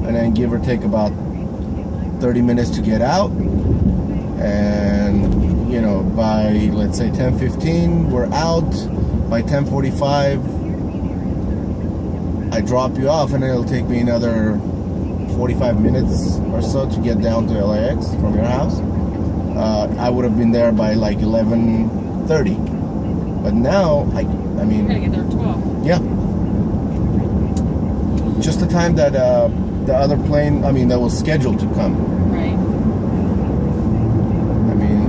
and then give or take about 30 minutes to get out. And by, let's say 10:15, we're out. By 10:45, I drop you off, and it'll take me another 45 minutes or so to get down to LAX from your house. I would have been there by like 11:30. But now, I mean... We're going to get there at 12. Yeah. Just the time that the other plane, that was scheduled to come. Right.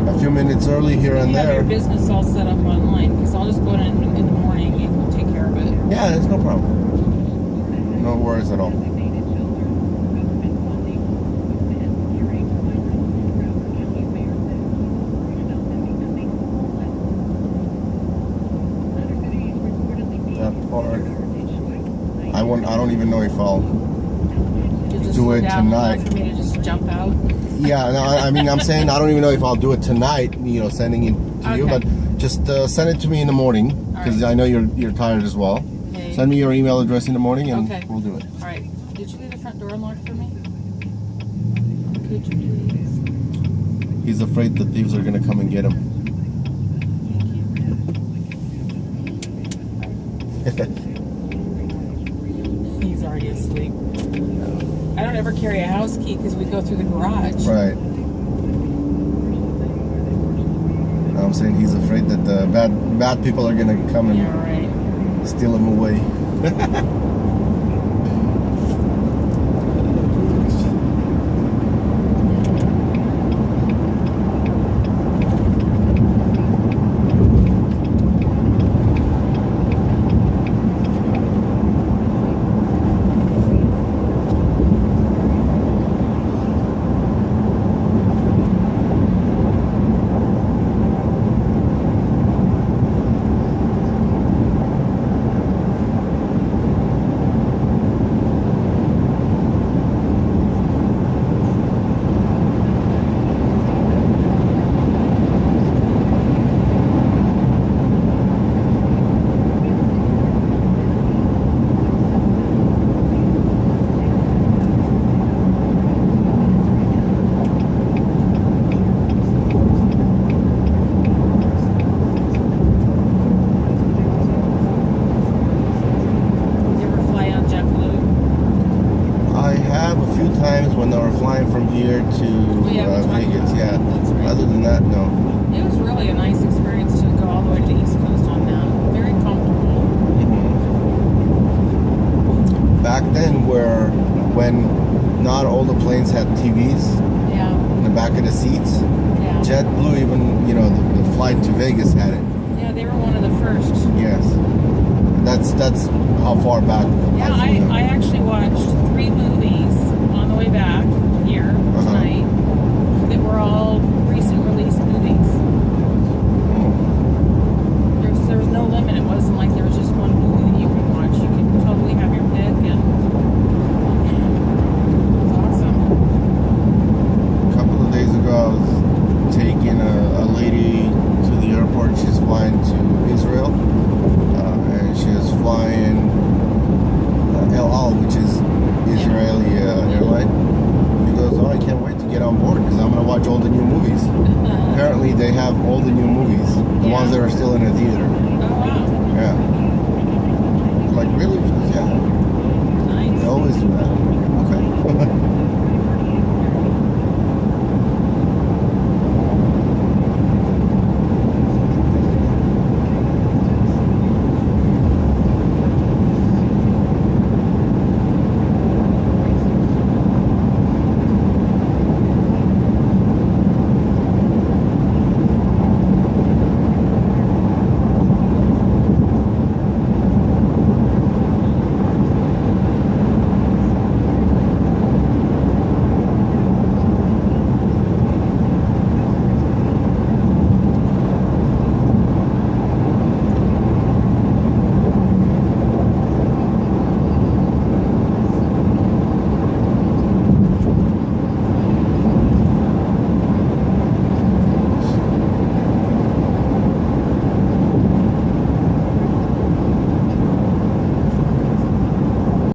A few minutes early here and You have there. your business all set up online, because I'll just go in the morning and we'll take care of it. Yeah, there's no problem. No worries at all. That part. I don't even know if I'll do it tonight. For me to just jump out. Yeah, no, I'm saying I don't even know if I'll do it tonight, sending it to you, but just send it to me in the morning, because I know you're tired as well. Okay. Send me your email address in the morning and we'll do it. All right. Did you leave the front door unlocked for me? Could you please? He's afraid the thieves are going to come and get him. Thank you. He's already asleep. I don't ever carry a house key because we go through the garage. Right. I'm saying he's afraid that the bad people are gonna come and steal him away. When they were flying from here to Vegas, yeah. Right. Other than that, no. It was really a nice experience to go all the way to the East Coast on that. Very comfortable. Mm-hmm. Back then, when not all the planes had TVs in the back of the seats, JetBlue, even the flight to Vegas had it. Yeah, they were one of the first. Yes, that's how far back. Yeah, I actually watched 3 movies on the way back here tonight that were all recent release movies. There was no limit. It wasn't like there was just one movie that you could watch. You could totally have your pick, and it was awesome. A couple of days ago, I was taking a lady to the airport. She's flying to Israel, and she was flying El Al, which is Israeli airline. She goes, I can't wait to get on board because I'm going to watch all the new movies. Apparently they have all the new movies, the ones that are still in the theater. Oh wow. Yeah. Like, really? Yeah. Nice. They always do that. Okay.